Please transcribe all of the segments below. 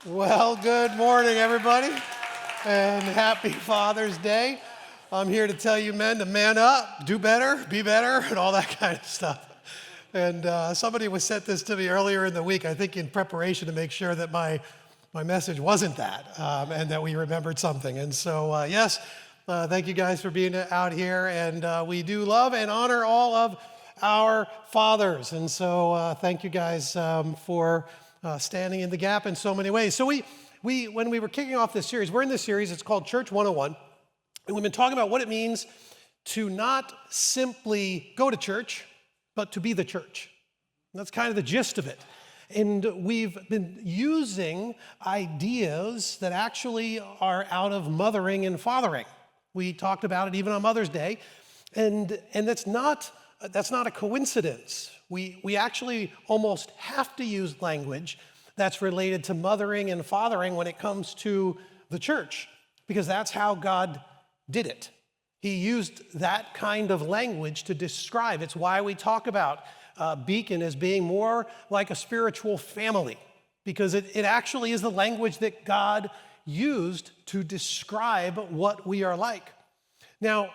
Well, good morning, everybody, and happy Father's Day. I'm here to tell you men to man up, do better, be better, and all that kind of stuff. And somebody was sent this to me earlier in the week, I think in preparation to make sure that my message wasn't that, and that we remembered something. And so, yes, thank you guys for being out here, and we do love and honor all of our fathers. And so thank you guys for standing in the gap in so many ways. So we when we were kicking off this series, we're in this series, it's called Church 101, and we've been talking about what it means to not simply go to church, but to be the church. And that's kind of the gist of it. And we've been using ideas that actually are out of mothering and fathering. We talked about it even on Mother's Day, and that's not a coincidence. We actually almost have to use language that's related to mothering and fathering when it comes to the church, because that's how God did it. He used that kind of language to describe. It's why we talk about Beacon as being more like a spiritual family, because it actually is the language that God used to describe what we are like. Now,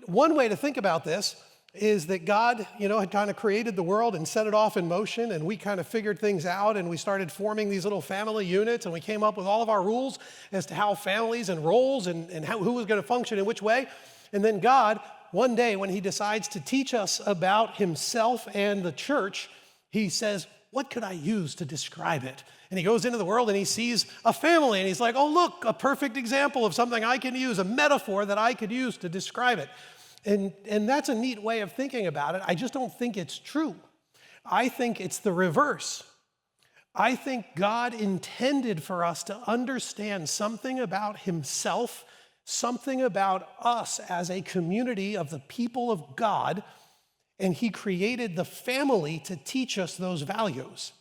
one way to think about this is that God, had kind of created the world and set it off in motion, and we kind of figured things out, and we started forming these little family units, and we came up with all of our rules as to how families and roles and who was going to function in which way. And then God, one day when he decides to teach us about himself and the church, he says, what could I use to describe it? And he goes into the world and he sees a family, and he's like, oh, look, a perfect example of something I can use, a metaphor that I could use to describe it. And that's a neat way of thinking about it. I just don't think it's true. I think it's the reverse. I think God intended for us to understand something about himself, something about us as a community of the people of God, and he created the family to teach us those values.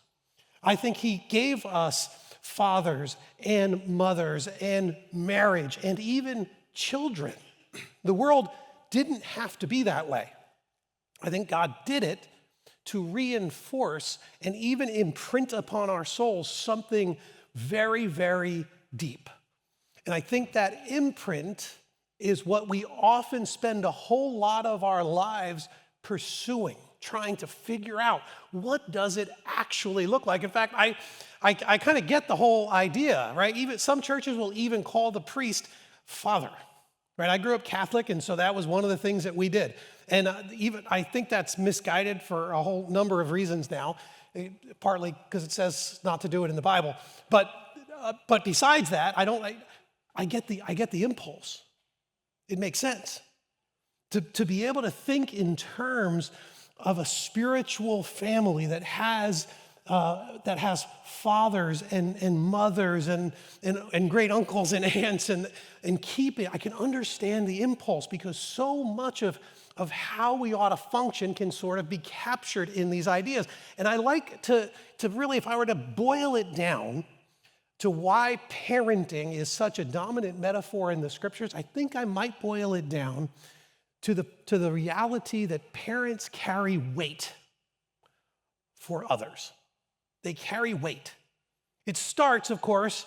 I think he gave us fathers and mothers and marriage and even children. The world didn't have to be that way. I think God did it to reinforce and even imprint upon our souls something very, very deep. And I think that imprint is what we often spend a whole lot of our lives pursuing, trying to figure out, what does it actually look like? In fact, I kind of get the whole idea, right? Even some churches will even call the priest father. Right, I grew up Catholic, and so that was one of the things that we did. And even I think that's misguided for a whole number of reasons now, partly because it says not to do it in the Bible. But besides that, I get the impulse. It makes sense to be able to think in terms of a spiritual family that has fathers and mothers and great uncles and aunts and keep it. I can understand the impulse, because so much of how we ought to function can sort of be captured in these ideas. And I like to really, if I were to boil it down to why parenting is such a dominant metaphor in the scriptures, I think I might boil it down to the reality that parents carry weight for others. They carry weight. It starts, of course,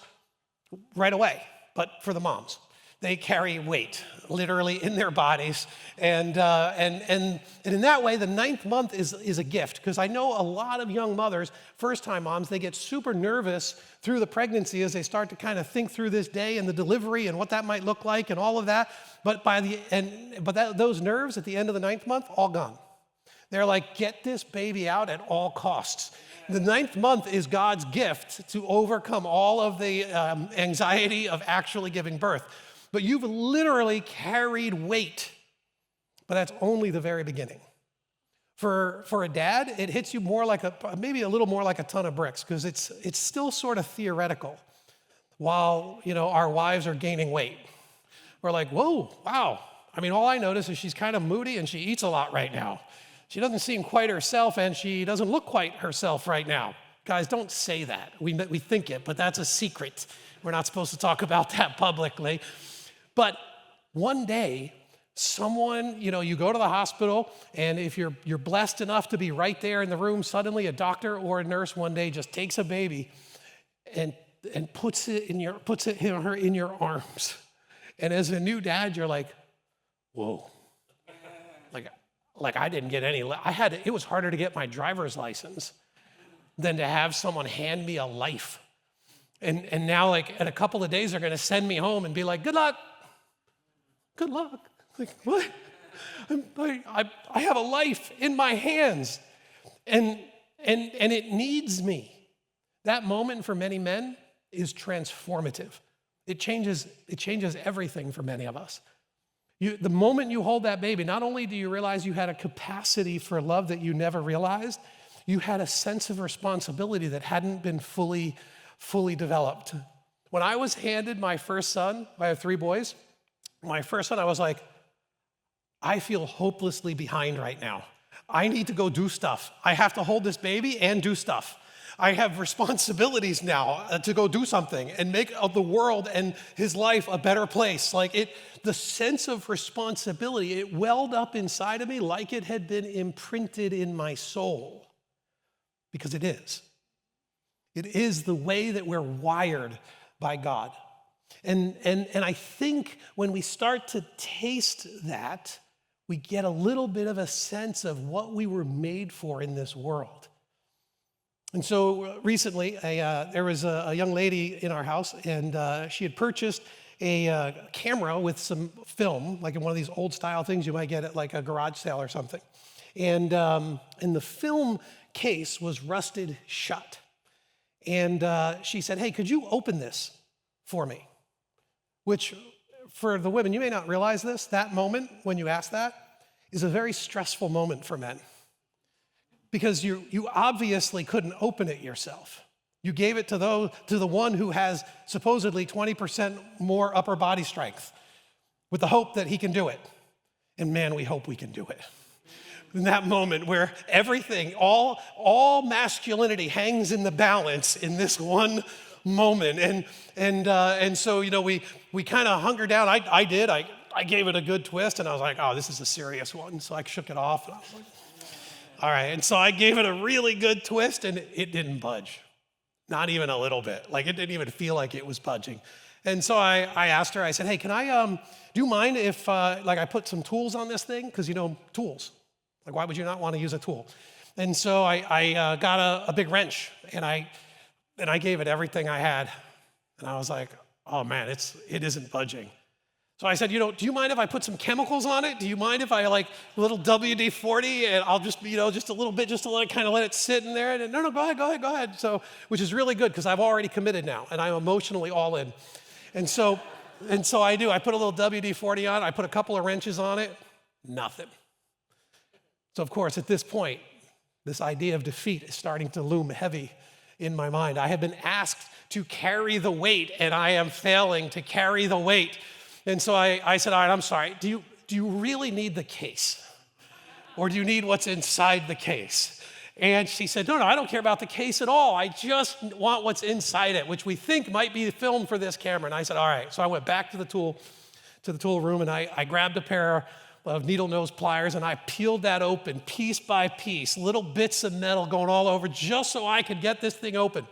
right away, but for the moms. They carry weight, literally in their bodies. And in that way, the 9th month is a gift, because I know a lot of young mothers, first-time moms, they get super nervous through the pregnancy as they start to kind of think through this day and the delivery and what that might look like and all of that. But those nerves at the end of the 9th month, all gone. They're like, get this baby out at all costs. The 9th month is God's gift to overcome all of the anxiety of actually giving birth. But you've literally carried weight, but that's only the very beginning. For a dad, it hits you more like maybe a little more like a ton of bricks, because it's still sort of theoretical while our wives are gaining weight. We're like, whoa, wow. I mean, all I notice is she's kind of moody and she eats a lot right now. She doesn't seem quite herself, and she doesn't look quite herself right now. Guys, don't say that. We think it, but that's a secret. We're not supposed to talk about that publicly. But one day, someone, you go to the hospital, and if you're blessed enough to be right there in the room, suddenly a doctor or a nurse one day just takes a baby and puts her in your arms. And as a new dad, you're like, whoa. Like I didn't get any, it was harder to get my driver's license than to have someone hand me a life. And now, like, in a couple of days, they're gonna send me home and be like, good luck. Good luck. Like, what? I have a life in my hands. And it needs me. That moment for many men is transformative. It changes everything for many of us. The moment you hold that baby, not only do you realize you had a capacity for love that you never realized, you had a sense of responsibility that hadn't been fully developed. When I was handed my first son, I have 3 boys, my first son, I was like, I feel hopelessly behind right now. I need to go do stuff. I have to hold this baby and do stuff. I have responsibilities now to go do something and make of the world and his life a better place. The sense of responsibility, it welled up inside of me like it had been imprinted in my soul. Because it is. It is the way that we're wired by God. And I think when we start to taste that, we get a little bit of a sense of what we were made for in this world. And so recently, there was a young lady in our house, and she had purchased a camera with some film, like in one of these old style things you might get at like a garage sale or something. And the film case was rusted shut. And she said, hey, could you open this for me? Which, for the women, you may not realize this, that moment when you ask that is a very stressful moment for men. Because you obviously couldn't open it yourself. You gave it to the one who has supposedly 20% more upper body strength with the hope that he can do it. And man, we hope we can do it. In that moment where everything, all masculinity hangs in the balance in this one moment. And so, we kind of hunkered down. I did. I gave it a good twist, and I was like, oh, this is a serious one. So I shook it off, and I was like, all right. And so I gave it a really good twist, and it didn't budge. Not even a little bit. Like, it didn't even feel like it was budging. And so I asked her, I said, hey, can I, do you mind if, I put some tools on this thing? Because, tools. Like, why would you not want to use a tool? And so I got a big wrench, and I gave it everything I had. And I was like, oh, man, it isn't budging. So I said, do you mind if I put some chemicals on it? Do you mind if I a little WD-40 and I'll just, just a little bit, just to let it sit in there? And no, go ahead. So, which is really good because I've already committed now and I'm emotionally all in. And so I do. I put a little WD-40 on. I put a couple of wrenches on it. Nothing. So of course, at this point, this idea of defeat is starting to loom heavy in my mind. I have been asked to carry the weight and I am failing to carry the weight. And so I said, all right, I'm sorry. Do you really need the case? Or do you need what's inside the case? And she said, no, I don't care about the case at all. I just want what's inside it, which we think might be the film for this camera. And I said, all right. So I went back to the tool room, and I grabbed a pair of needle nose pliers, and I peeled that open piece by piece, little bits of metal going all over, just so I could get this thing open.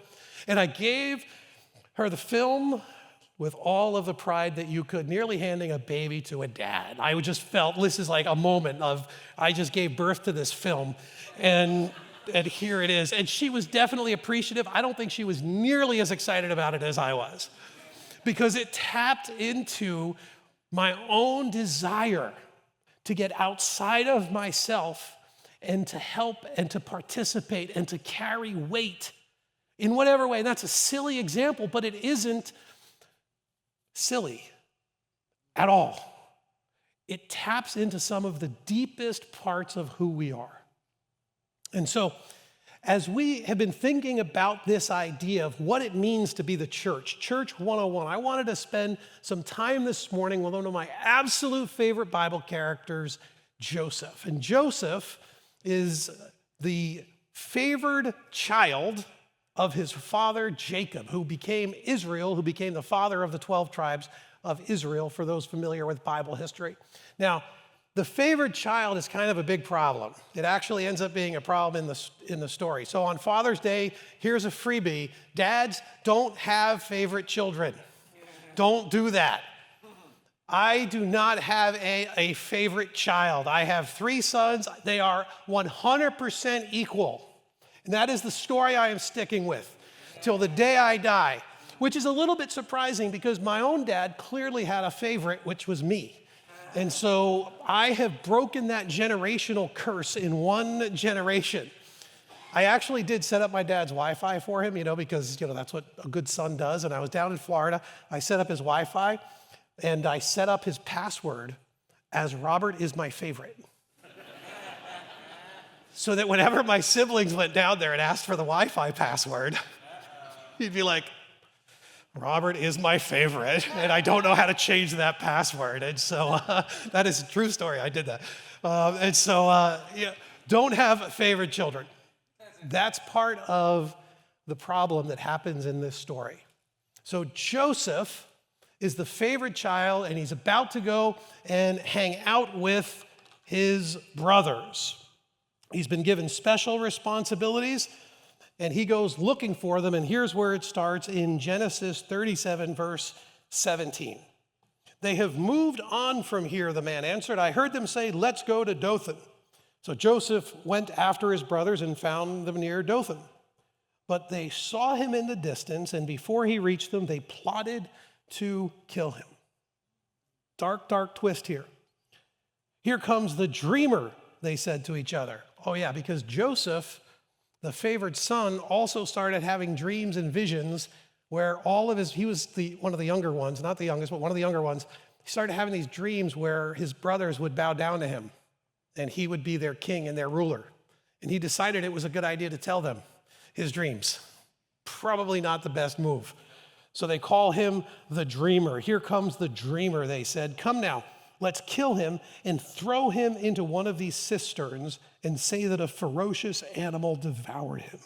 And I gave her the film with all of the pride that you could, nearly handing a baby to a dad. I just felt this is like a moment of, I just gave birth to this film, and here it is. And she was definitely appreciative. I don't think she was nearly as excited about it as I was, because it tapped into my own desire to get outside of myself and to help and to participate and to carry weight in whatever way. And that's a silly example, but it isn't silly at all. It taps into some of the deepest parts of who we are. And so, as we have been thinking about this idea of what it means to be the church, Church 101, I wanted to spend some time this morning with one of my absolute favorite Bible characters, Joseph. And Joseph is the favored child of his father Jacob, who became Israel, who became the father of the 12 tribes of Israel, for those familiar with Bible history. Now, The favorite child is kind of a big problem. It actually ends up being a problem in the story. So on Father's Day, here's a freebie. Dads, don't have favorite children. Don't do that. I do not have a favorite child. I have 3 sons. They are 100% equal. And that is the story I am sticking with till the day I die, which is a little bit surprising because my own dad clearly had a favorite, which was me. And so I have broken that generational curse in one generation. I actually did set up my dad's Wi-Fi for him, because, that's what a good son does. And I was down in Florida. I set up his Wi-Fi, and I set up his password as Robert is my favorite. So that whenever my siblings went down there and asked for the Wi-Fi password, he'd be like, Robert is my favorite, and I don't know how to change that password. And so that is a true story. I did that. Don't have favorite children. That's part of the problem that happens in this story. So Joseph is the favorite child, and he's about to go and hang out with his brothers. He's been given special responsibilities, and he goes looking for them, and here's where it starts in Genesis 37, verse 17. They have moved on from here, the man answered. I heard them say, let's go to Dothan. So Joseph went after his brothers and found them near Dothan. But they saw him in the distance, and before he reached them, they plotted to kill him. Dark, dark twist here. Here comes the dreamer, they said to each other. Oh yeah, because Joseph, the favored son, also started having dreams and visions where he was one of the younger ones, not the youngest, but one of the younger ones. He started having these dreams where his brothers would bow down to him and he would be their king and their ruler. And he decided it was a good idea to tell them his dreams. Probably not the best move. So they call him the dreamer. Here comes the dreamer, they said. Come now, let's kill him and throw him into one of these cisterns and say that a ferocious animal devoured him.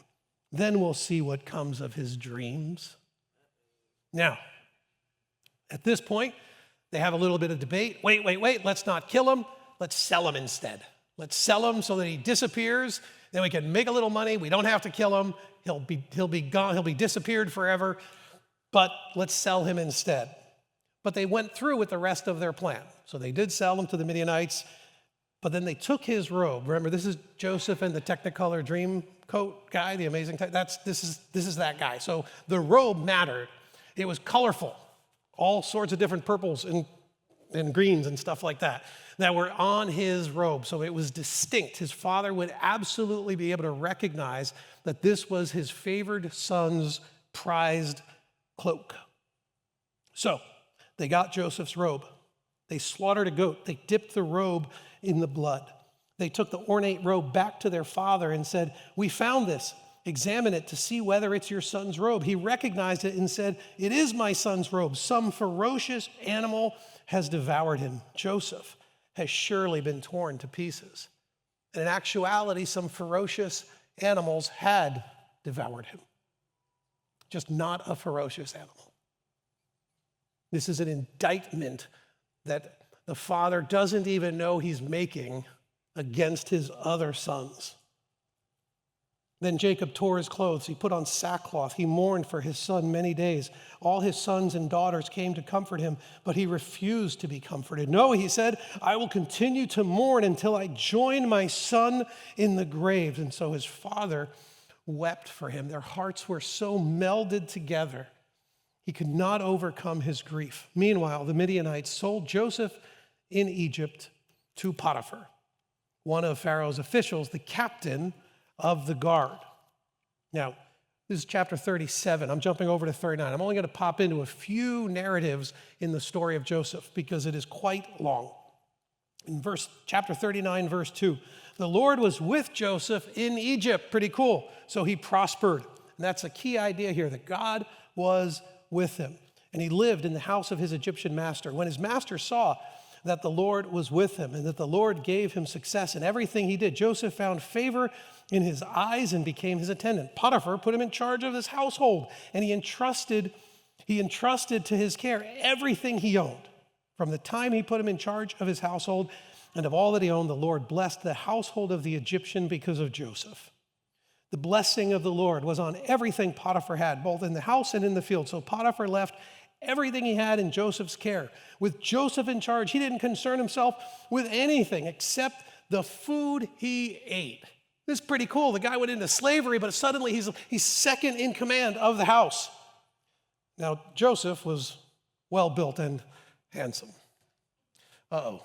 Then we'll see what comes of his dreams. Now, at this point, they have a little bit of debate. Wait, let's not kill him. Let's sell him instead. Let's sell him so that he disappears. Then we can make a little money. We don't have to kill him. He'll be gone. He'll be disappeared forever. But let's sell him instead. But they went through with the rest of their plan. So they did sell him to the Midianites, but then they took his robe. Remember, this is Joseph and the Technicolor dream coat guy, the amazing, this is that guy. So the robe mattered. It was colorful, all sorts of different purples and greens and stuff like that were on his robe. So it was distinct. His father would absolutely be able to recognize that this was his favored son's prized cloak. So they got Joseph's robe. They slaughtered a goat. They dipped the robe in the blood. They took the ornate robe back to their father and said, we found this. Examine it to see whether it's your son's robe. He recognized it and said, it is my son's robe. Some ferocious animal has devoured him. Joseph has surely been torn to pieces. And in actuality, some ferocious animals had devoured him. Just not a ferocious animal. This is an indictment that the father doesn't even know he's making against his other sons. Then Jacob tore his clothes. He put on sackcloth. He mourned for his son many days. All his sons and daughters came to comfort him, but he refused to be comforted. No, he said, I will continue to mourn until I join my son in the grave. And so his father wept for him. Their hearts were so melded together, he could not overcome his grief. Meanwhile, the Midianites sold Joseph in Egypt to Potiphar, one of Pharaoh's officials, the captain of the guard. Now, this is chapter 37. I'm jumping over to 39. I'm only going to pop into a few narratives in the story of Joseph because it is quite long. In chapter 39, verse 2, the Lord was with Joseph in Egypt. Pretty cool. So he prospered. And that's a key idea here, that God was with him. And he lived in the house of his Egyptian master. When his master saw that the Lord was with him and that the Lord gave him success in everything he did, Joseph found favor in his eyes and became his attendant. Potiphar put him in charge of his household, and he entrusted to his care everything he owned. From the time he put him in charge of his household And of all that he owned, the Lord blessed the household of the Egyptian because of Joseph. The blessing of the Lord was on everything Potiphar had, both in the house and in the field. So Potiphar left everything he had in Joseph's care. With Joseph in charge, he didn't concern himself with anything except the food he ate. This is pretty cool. The guy went into slavery, but suddenly he's second in command of the house. Now, Joseph was well-built and handsome. Uh-oh.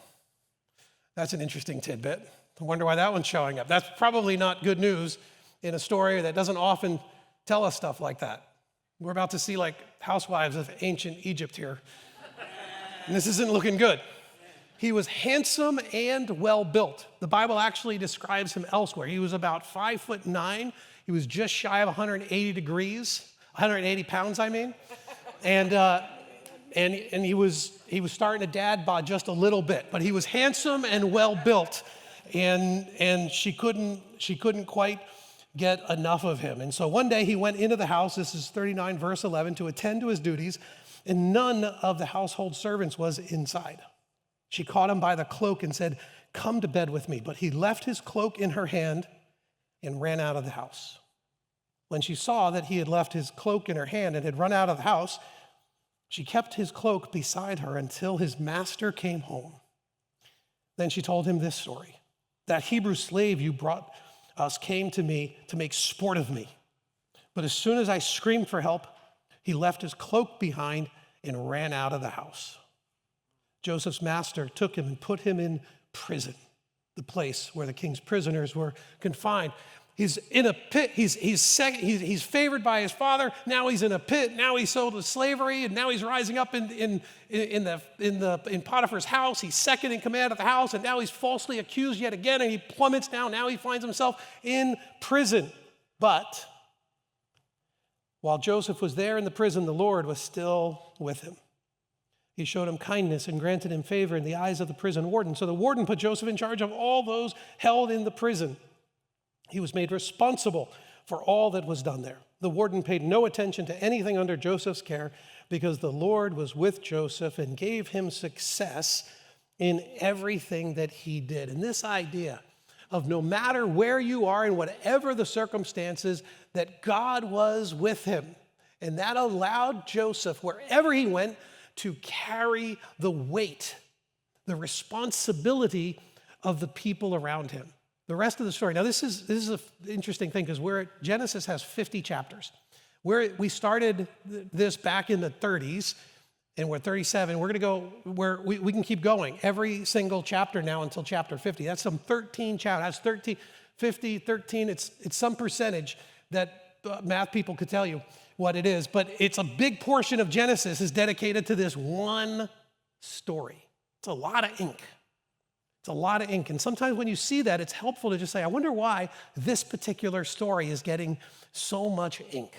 That's an interesting tidbit. I wonder why that one's showing up. That's probably not good news in a story that doesn't often tell us stuff like that. We're about to see like housewives of ancient Egypt here. And this isn't looking good. He was handsome and well-built. The Bible actually describes him elsewhere. He was about 5'9". He was just shy of 180 pounds, I mean. And he was starting to dad bod just a little bit, but he was handsome and well built, and she couldn't quite get enough of him. And so one day he went into the house, this is 39 verse 11, to attend to his duties, and none of the household servants was inside. She caught him by the cloak and said, "Come to bed with me." But he left his cloak in her hand and ran out of the house. When she saw that he had left his cloak in her hand and had run out of the house, she kept his cloak beside her until his master came home. Then she told him this story. "That Hebrew slave you brought us came to me to make sport of me. But as soon as I screamed for help, he left his cloak behind and ran out of the house." Joseph's master took him and put him in prison, the place where the king's prisoners were confined. He's in a pit. He's favored by his father. Now he's in a pit. Now he's sold to slavery, and now he's rising up in Potiphar's house. He's second in command of the house, and now he's falsely accused yet again, and he plummets down. Now he finds himself in prison. But while Joseph was there in the prison, the Lord was still with him. He showed him kindness and granted him favor in the eyes of the prison warden. So the warden put Joseph in charge of all those held in the prison. He was made responsible for all that was done there. The warden paid no attention to anything under Joseph's care because the Lord was with Joseph and gave him success in everything that he did. And this idea of no matter where you are and whatever the circumstances, that God was with him. And that allowed Joseph, wherever he went, to carry the weight, the responsibility of the people around him. The rest of the story. Now, this is an interesting thing because Genesis has 50 chapters. We started this back in the 30s, and we're 37. We're going to go where we can keep going every single chapter now until chapter 50. That's some 13 chapters. That's 13, 50, 13. It's some percentage that math people could tell you what it is, but it's a big portion of Genesis is dedicated to this one story. It's a lot of ink. It's a lot of ink. And sometimes when you see that, it's helpful to just say, I wonder why this particular story is getting so much ink.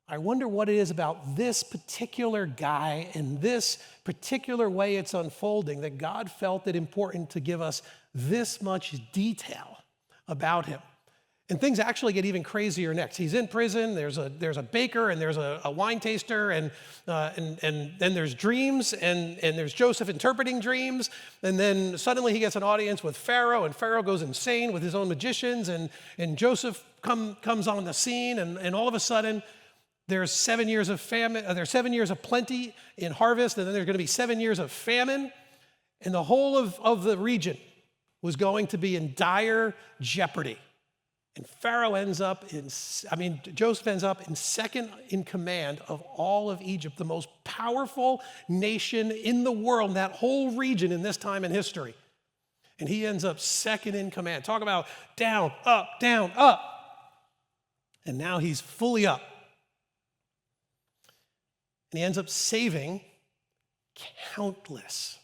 I wonder what it is about this particular guy and this particular way it's unfolding that God felt it important to give us this much detail about him. And things actually get even crazier next. He's in prison, there's a baker, and there's a wine taster, and then there's dreams, and there's Joseph interpreting dreams, and then suddenly he gets an audience with Pharaoh, and Pharaoh goes insane with his own magicians, and Joseph comes on the scene, and all of a sudden, there's 7 years of famine, there's 7 years of plenty in harvest, and then there's going to be 7 years of famine, and the whole of the region was going to be in dire jeopardy. And Joseph ends up in second in command of all of Egypt, the most powerful nation in the world, that whole region in this time in history. And he ends up second in command. Talk about down, up, down, up. And now he's fully up. And he ends up saving countless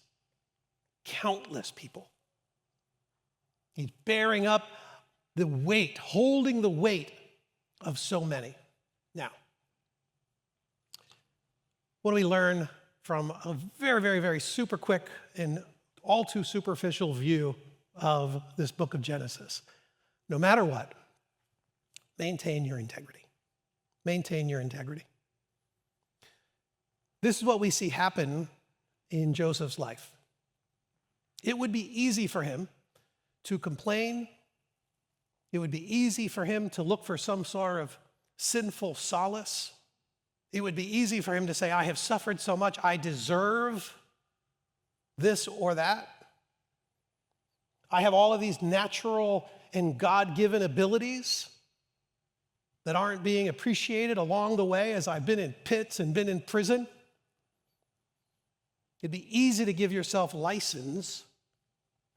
people. He's bearing up the weight, holding the weight of so many. Now, what do we learn from a very, very, very super quick and all too superficial view of this book of Genesis? No matter what, maintain your integrity. Maintain your integrity. This is what we see happen in Joseph's life. It would be easy for him to complain. It would be easy for him to look for some sort of sinful solace. It would be easy for him to say, I have suffered so much, I deserve this or that. I have all of these natural and God-given abilities that aren't being appreciated along the way as I've been in pits and been in prison. It'd be easy to give yourself license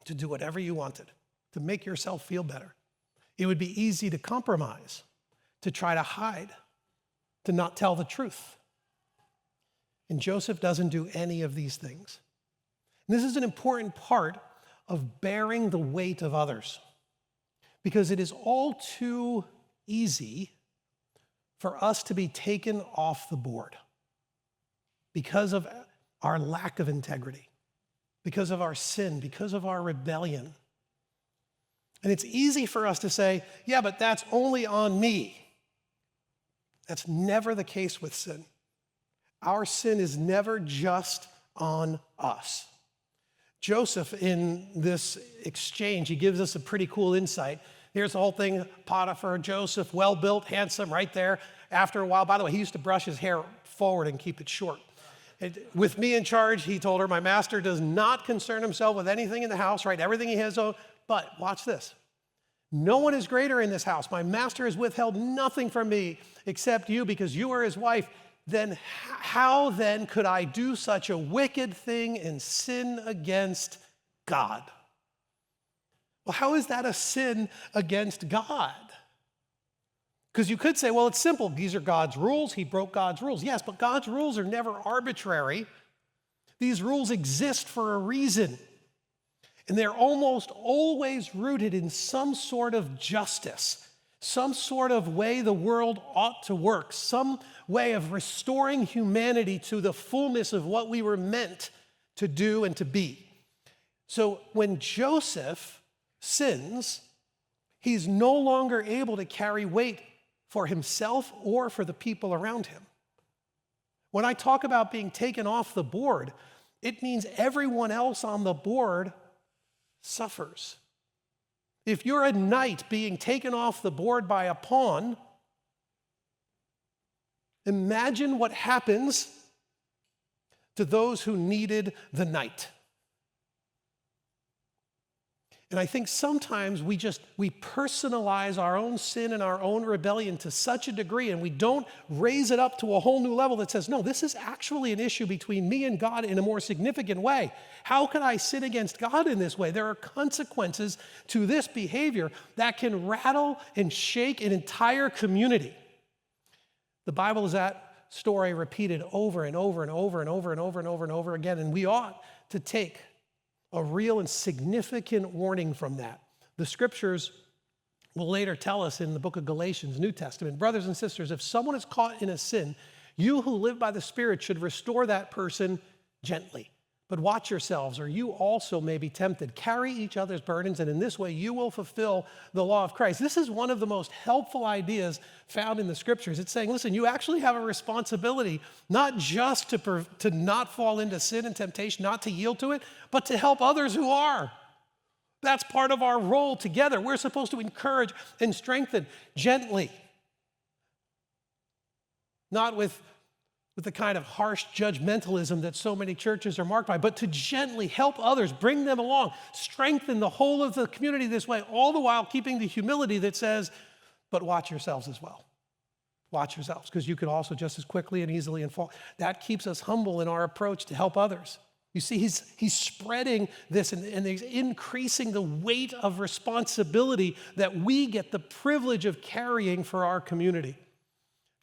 to do whatever you wanted, to make yourself feel better. It would be easy to compromise, to try to hide, to not tell the truth. And Joseph doesn't do any of these things. And this is an important part of bearing the weight of others, because it is all too easy for us to be taken off the board because of our lack of integrity, because of our sin, because of our rebellion. And it's easy for us to say, yeah, but that's only on me. That's never the case with sin. Our sin is never just on us. Joseph, in this exchange, he gives us a pretty cool insight. Here's the whole thing, Potiphar, Joseph, well-built, handsome, right there. After a while, by the way, he used to brush his hair forward and keep it short. With me in charge, he told her, my master does not concern himself with anything in the house, right? Everything he has, but watch this. No one is greater in this house. My master has withheld nothing from me except you because you are his wife. Then how then could I do such a wicked thing and sin against God? Well, how is that a sin against God? Because you could say, well, it's simple. These are God's rules. He broke God's rules. Yes, but God's rules are never arbitrary. These rules exist for a reason. And they're almost always rooted in some sort of justice, some sort of way the world ought to work, some way of restoring humanity to the fullness of what we were meant to do and to be. So when Joseph sins, he's no longer able to carry weight for himself or for the people around him. When I talk about being taken off the board, it means everyone else on the board suffers. If you're a knight being taken off the board by a pawn, imagine what happens to those who needed the knight. And I think sometimes we personalize our own sin and our own rebellion to such a degree, and we don't raise it up to a whole new level that says, no, this is actually an issue between me and God in a more significant way. How can I sin against God in this way? There are consequences to this behavior that can rattle and shake an entire community. The Bible is that story repeated over and over and over and over and over and over and over again, and we ought to take a real and significant warning from that. The scriptures will later tell us in the book of Galatians, New Testament, brothers and sisters, if someone is caught in a sin, you who live by the Spirit should restore that person gently. But watch yourselves, or you also may be tempted. Carry each other's burdens, and in this way you will fulfill the law of Christ. This is one of the most helpful ideas found in the scriptures. It's saying, listen, you actually have a responsibility not just to not fall into sin and temptation, not to yield to it, but to help others who are. That's part of our role together. We're supposed to encourage and strengthen gently, not with the kind of harsh judgmentalism that so many churches are marked by, but to gently help others, bring them along, strengthen the whole of the community this way, all the while keeping the humility that says, but watch yourselves as well. Watch yourselves, because you could also just as quickly and easily fall. That keeps us humble in our approach to help others. You see, he's spreading this and he's increasing the weight of responsibility that we get the privilege of carrying for our community.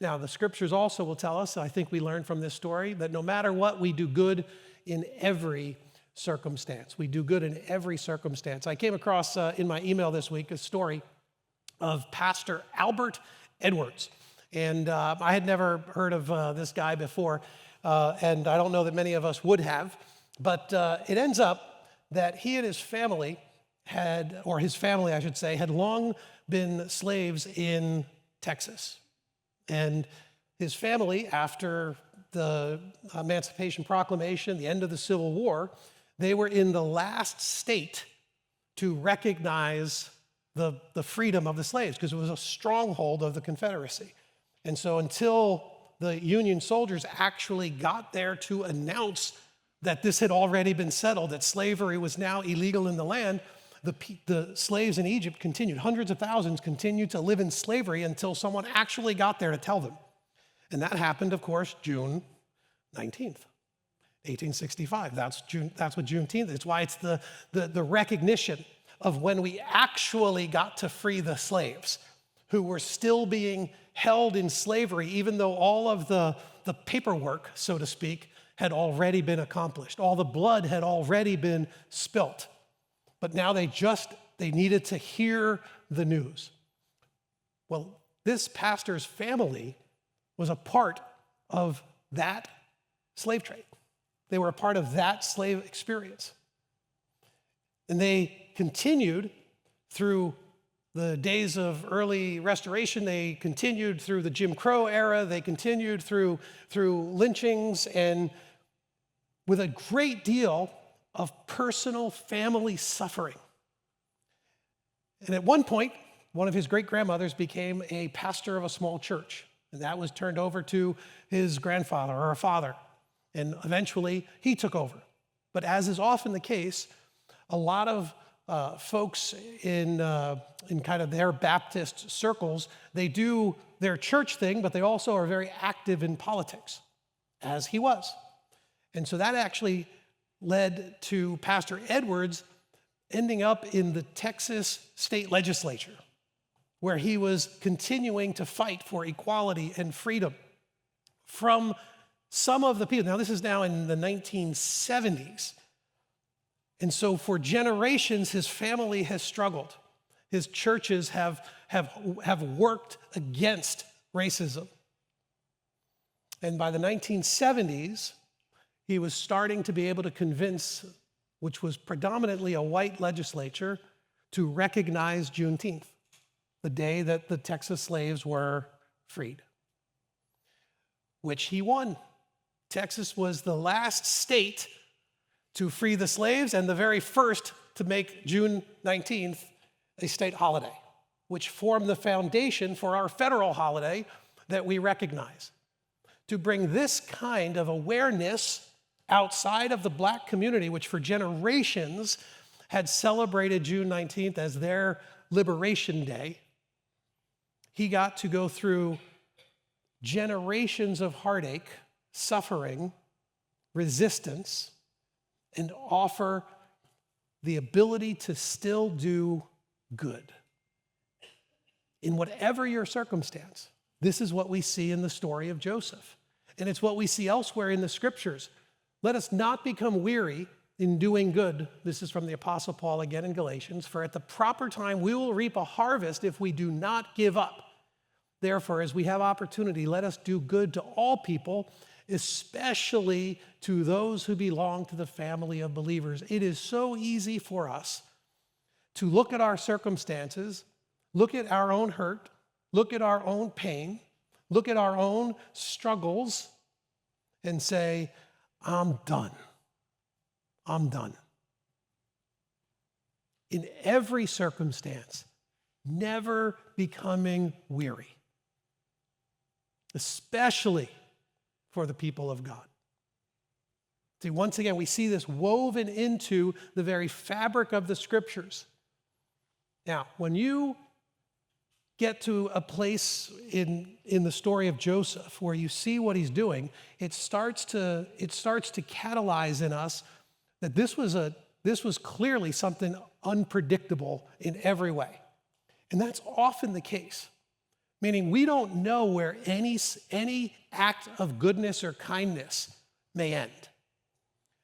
Now, the scriptures also will tell us, I think we learned from this story, that no matter what, we do good in every circumstance. We do good in every circumstance. I came across in my email this week a story of Pastor Albert Edwards. And I had never heard of this guy before, and I don't know that many of us would have. But it ends up that he and his family had long been slaves in Texas. And his family, after the Emancipation Proclamation, the end of the Civil War, They were in the last state to recognize the freedom of the slaves because it was a stronghold of the Confederacy. And so until the Union soldiers actually got there to announce that this had already been settled, that slavery was now illegal in the land, the slaves in Egypt continued. Hundreds of thousands continued to live in slavery until someone actually got there to tell them. And that happened, of course, June 19th, 1865. That's what Juneteenth is. It's why it's the recognition of when we actually got to free the slaves who were still being held in slavery, even though all of the paperwork, so to speak, had already been accomplished. All the blood had already been spilt. But now they needed to hear the news. Well, this pastor's family was a part of that slave trade. They were a part of that slave experience. And they continued through the days of early restoration. They continued through the Jim Crow era. They continued through lynchings, and with a great deal of personal family suffering. And at one point, one of his great-grandmothers became a pastor of a small church, and that was turned over to his grandfather or father, and eventually he took over. But as is often the case, a lot of folks in kind of their Baptist circles, they do their church thing, but they also are very active in politics, as he was. And so that actually led to Pastor Edwards ending up in the Texas state legislature, where he was continuing to fight for equality and freedom from some of the people. Now, this is now in the 1970s. And so for generations, his family has struggled. His churches have worked against racism. And by the 1970s, he was starting to be able to convince, which was predominantly a white legislature, to recognize Juneteenth, the day that the Texas slaves were freed, which he won. Texas was the last state to free the slaves and the very first to make June 19th a state holiday, which formed the foundation for our federal holiday that we recognize. To bring this kind of awareness outside of the Black community, which for generations had celebrated June 19th as their liberation day, he got to go through generations of heartache, suffering, resistance, and offer the ability to still do good. In whatever your circumstance, this is what we see in the story of Joseph. And it's what we see elsewhere in the scriptures. Let us not become weary in doing good. This is from the Apostle Paul again in Galatians. For at the proper time we will reap a harvest if we do not give up. Therefore, as we have opportunity, let us do good to all people, especially to those who belong to the family of believers. It is so easy for us to look at our circumstances, look at our own hurt, look at our own pain, look at our own struggles, and say, I'm done. I'm done. In every circumstance, never becoming weary, especially for the people of God. See, once again, we see this woven into the very fabric of the scriptures. Now, when you get to a place in the story of Joseph where you see what he's doing, it starts to catalyze in us that this was clearly something unpredictable in every way. And that's often the case, meaning we don't know where any act of goodness or kindness may end.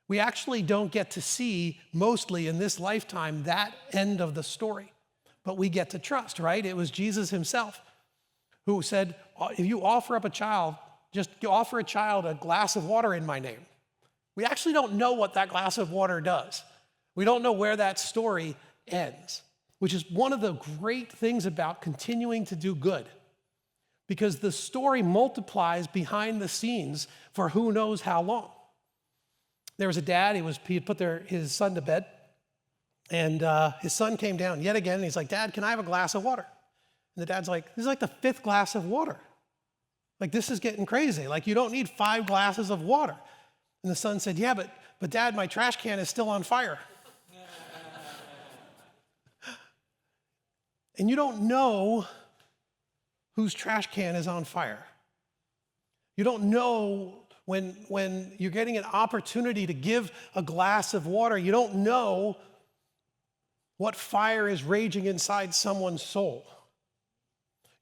We actually don't get to see, mostly in this lifetime, that end of the story. But we get to trust, right? It was Jesus himself who said, if you offer up a child, just offer a child a glass of water in my name. We actually don't know what that glass of water does. We don't know where that story ends, which is one of the great things about continuing to do good, because the story multiplies behind the scenes for who knows how long. There was a dad, he had put his son to bed, and his son came down yet again, and he's like, "Dad, can I have a glass of water?" And the dad's like, "This is like the 5th glass of water. Like, this is getting crazy. Like, you don't need 5 glasses of water." And the son said, "Yeah, but Dad, my trash can is still on fire." And you don't know whose trash can is on fire. You don't know when you're getting an opportunity to give a glass of water, you don't know what fire is raging inside someone's soul.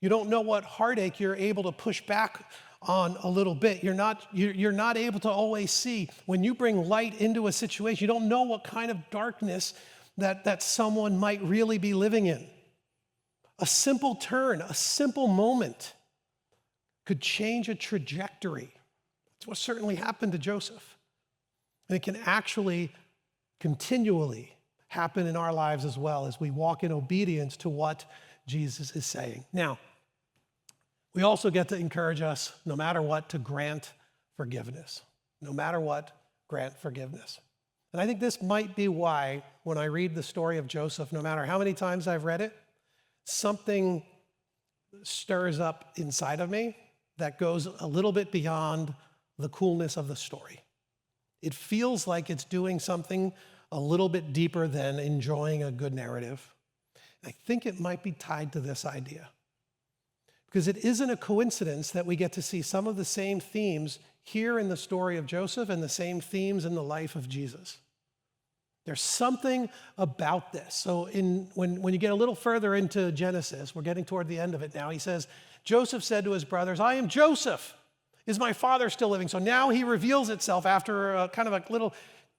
You don't know what heartache you're able to push back on a little bit. You're not able to always see. When you bring light into a situation, you don't know what kind of darkness that someone might really be living in. A simple turn, a simple moment could change a trajectory. That's what certainly happened to Joseph. And it can actually continually happen in our lives as well as we walk in obedience to what Jesus is saying. Now, we also get to encourage us, no matter what, to grant forgiveness. No matter what, grant forgiveness. And I think this might be why, when I read the story of Joseph, no matter how many times I've read it, something stirs up inside of me that goes a little bit beyond the coolness of the story. It feels like it's doing something a little bit deeper than enjoying a good narrative. And I think it might be tied to this idea. Because it isn't a coincidence that we get to see some of the same themes here in the story of Joseph and the same themes in the life of Jesus. There's something about this. So when you get a little further into Genesis, we're getting toward the end of it now, he says, Joseph said to his brothers, "I am Joseph. Is my father still living?" So now he reveals itself after a kind of a little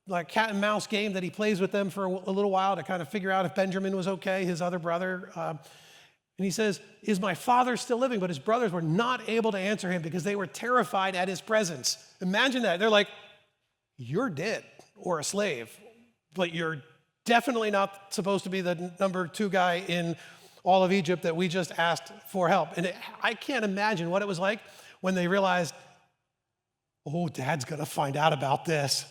like cat and mouse game that he plays with them for a little while to kind of figure out if Benjamin was okay, his other brother. And he says, "Is my father still living?" But his brothers were not able to answer him because they were terrified at his presence. Imagine that. They're like, "You're dead or a slave, but you're definitely not supposed to be the number 2 guy in all of Egypt that we just asked for help." And I can't imagine what it was like when they realized, "Oh, Dad's gonna find out about this."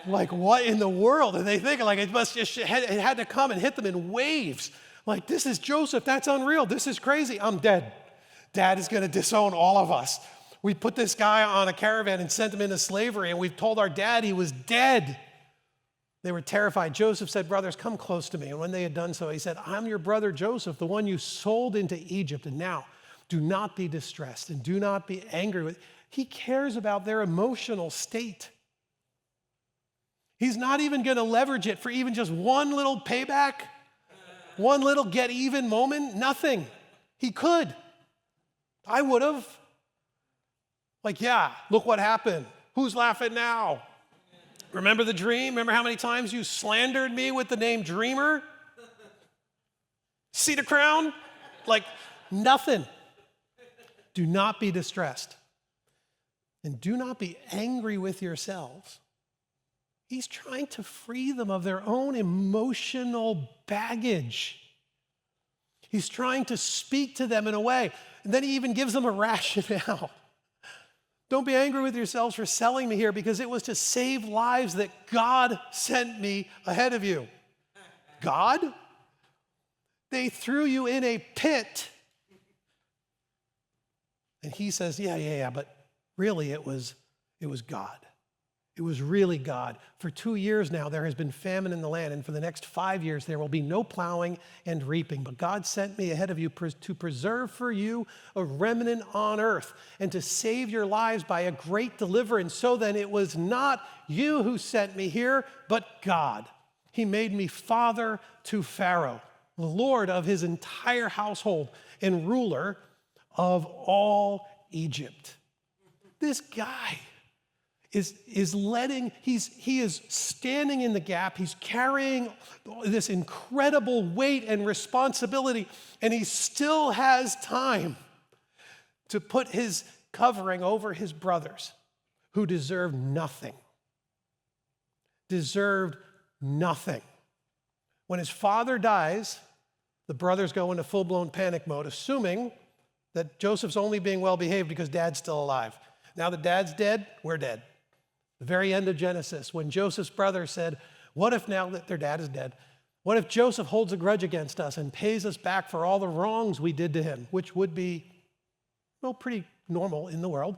Like, what in the world? And they think like it had to come and hit them in waves. Like, this is Joseph, that's unreal, this is crazy, I'm dead. Dad is gonna disown all of us. We put this guy on a caravan and sent him into slavery, and we've told our dad he was dead. They were terrified. Joseph said, "Brothers, come close to me." And when they had done so, he said, "I'm your brother Joseph, the one you sold into Egypt. And now, do not be distressed and do not be angry with." He cares about their emotional state. He's not even gonna leverage it for even just one little payback, one little get even moment, nothing. He could. I would have. Like, yeah, look what happened. Who's laughing now? Remember the dream? Remember how many times you slandered me with the name Dreamer? See the crown? Like, nothing. Do not be distressed. And do not be angry with yourselves. He's trying to free them of their own emotional baggage. He's trying to speak to them in a way, and then he even gives them a rationale. Don't be angry with yourselves for selling me here, because it was to save lives that God sent me ahead of you. God? They threw you in a pit. And he says, yeah, but really it was God. It was really God. For 2 years now, there has been famine in the land, and for the next 5 years, there will be no plowing and reaping. But God sent me ahead of you to preserve for you a remnant on earth and to save your lives by a great deliverance. So then it was not you who sent me here, but God. He made me father to Pharaoh, the Lord of his entire household and ruler of all Egypt. This guy he is standing in the gap. He's carrying this incredible weight and responsibility, and he still has time to put his covering over his brothers who deserved nothing. Deserved nothing. When his father dies, the brothers go into full-blown panic mode, assuming that Joseph's only being well behaved because dad's still alive. Now that dad's dead, we're dead. The very end of Genesis, when Joseph's brother said, what if now that their dad is dead, what if Joseph holds a grudge against us and pays us back for all the wrongs we did to him, which would be, well, pretty normal in the world,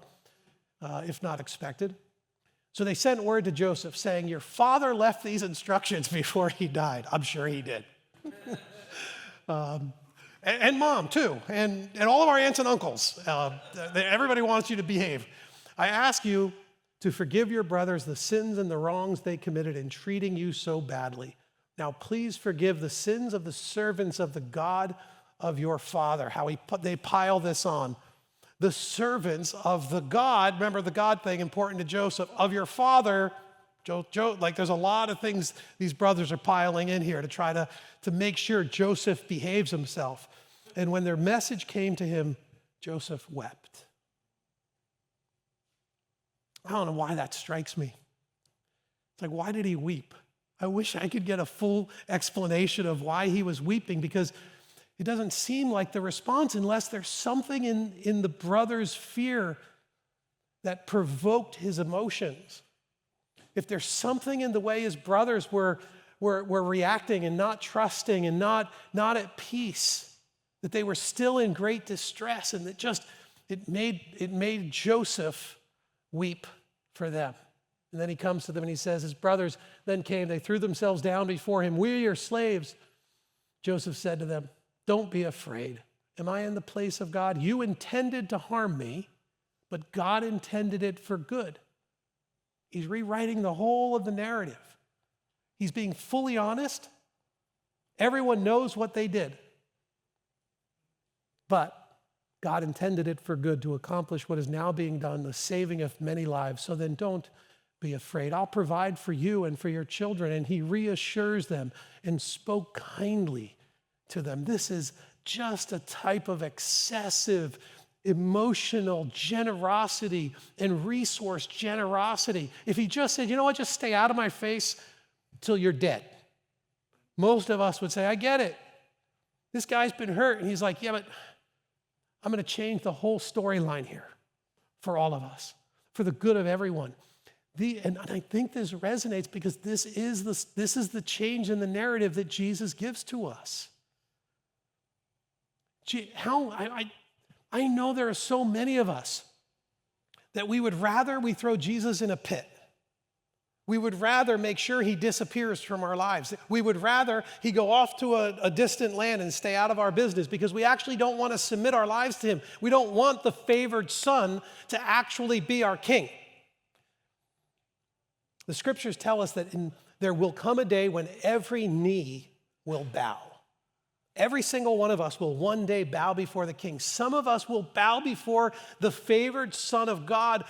if not expected. So they sent word to Joseph saying, your father left these instructions before he died. I'm sure he did. And mom, too, and all of our aunts and uncles. Everybody wants you to behave. I ask you to forgive your brothers the sins and the wrongs they committed in treating you so badly. Now, please forgive the sins of the servants of the God of your father. How they pile this on. The servants of the God, remember the God thing, important to Joseph, of your father. Like there's a lot of things these brothers are piling in here to try to make sure Joseph behaves himself. And when their message came to him, Joseph wept. I don't know why that strikes me. It's like, why did he weep? I wish I could get a full explanation of why he was weeping, because it doesn't seem like the response unless there's something in the brother's fear that provoked his emotions. If there's something in the way his brothers were reacting and not trusting and not at peace, that they were still in great distress, and that it made Joseph weep for them. And then he comes to them and he says, his brothers then came, they threw themselves down before him. We're your slaves. Joseph said to them, don't be afraid. Am I in the place of God? You intended to harm me, but God intended it for good. He's rewriting the whole of the narrative. He's being fully honest. Everyone knows what they did. But God intended it for good to accomplish what is now being done, the saving of many lives. So then don't be afraid. I'll provide for you and for your children. And he reassures them and spoke kindly to them. This is just a type of excessive emotional generosity and resource generosity. If he just said, you know what, just stay out of my face till you're dead, most of us would say, I get it. This guy's been hurt. And he's like, yeah, but I'm going to change the whole storyline here for all of us, for the good of everyone. And I think this resonates because this is the change in the narrative that Jesus gives to us. I know there are so many of us that we would rather we throw Jesus in a pit. We would rather make sure he disappears from our lives. We would rather he go off to a distant land and stay out of our business because we actually don't want to submit our lives to him. We don't want the favored son to actually be our king. The scriptures tell us that there will come a day when every knee will bow. Every single one of us will one day bow before the king. Some of us will bow before the favored Son of God